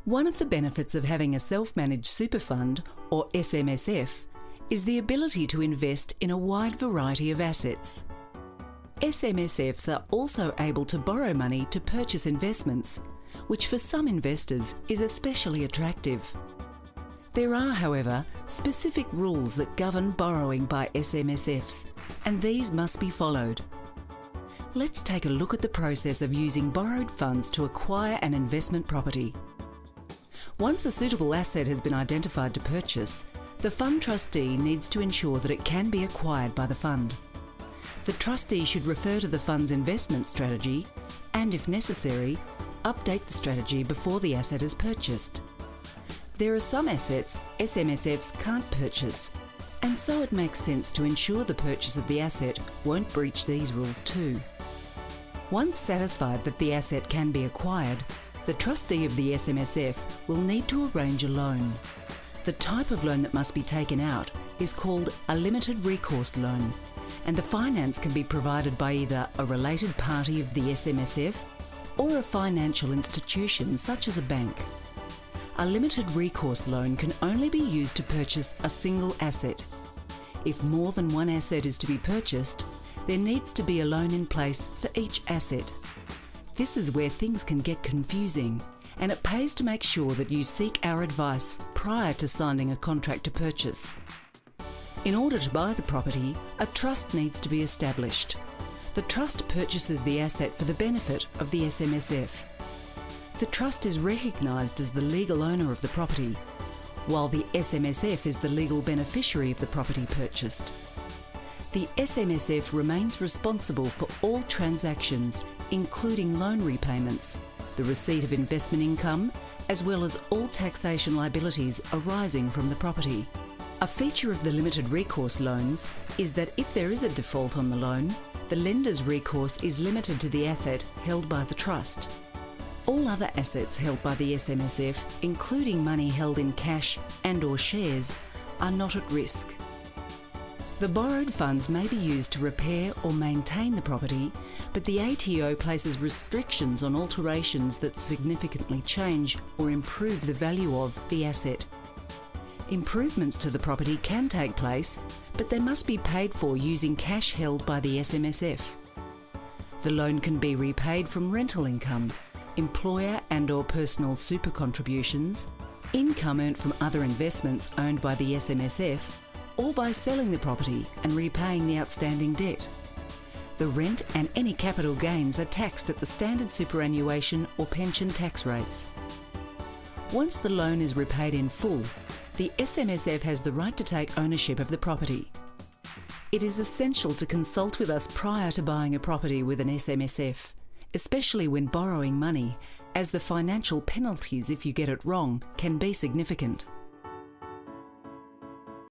One of the benefits of having a self-managed super fund, or SMSF, is the ability to invest in a wide variety of assets. SMSFs are also able to borrow money to purchase investments, which for some investors is especially attractive. There are, however, specific rules that govern borrowing by SMSFs, and these must be followed. Let's take a look at the process of using borrowed funds to acquire an investment property. Once a suitable asset has been identified to purchase, the fund trustee needs to ensure that it can be acquired by the fund. The trustee should refer to the fund's investment strategy and, if necessary, update the strategy before the asset is purchased. There are some assets SMSFs can't purchase, and so it makes sense to ensure the purchase of the asset won't breach these rules too. Once satisfied that the asset can be acquired, the trustee of the SMSF will need to arrange a loan. The type of loan that must be taken out is called a limited recourse loan, and the finance can be provided by either a related party of the SMSF or a financial institution such as a bank. A limited recourse loan can only be used to purchase a single asset. If more than one asset is to be purchased, there needs to be a loan in place for each asset. This is where things can get confusing, and it pays to make sure that you seek our advice prior to signing a contract to purchase. In order to buy the property, a trust needs to be established. The trust purchases the asset for the benefit of the SMSF. The trust is recognised as the legal owner of the property, while the SMSF is the legal beneficiary of the property purchased. The SMSF remains responsible for all transactions, including loan repayments, the receipt of investment income, as well as all taxation liabilities arising from the property. A feature of the limited recourse loans is that if there is a default on the loan, the lender's recourse is limited to the asset held by the trust. All other assets held by the SMSF, including money held in cash and/or shares, are not at risk. The borrowed funds may be used to repair or maintain the property, but the ATO places restrictions on alterations that significantly change or improve the value of the asset. Improvements to the property can take place, but they must be paid for using cash held by the SMSF. The loan can be repaid from rental income, employer and/or personal super contributions, income earned from other investments owned by the SMSF, or by selling the property and repaying the outstanding debt. The rent and any capital gains are taxed at the standard superannuation or pension tax rates. Once the loan is repaid in full, the SMSF has the right to take ownership of the property. It is essential to consult with us prior to buying a property with an SMSF, especially when borrowing money, as the financial penalties if you get it wrong can be significant.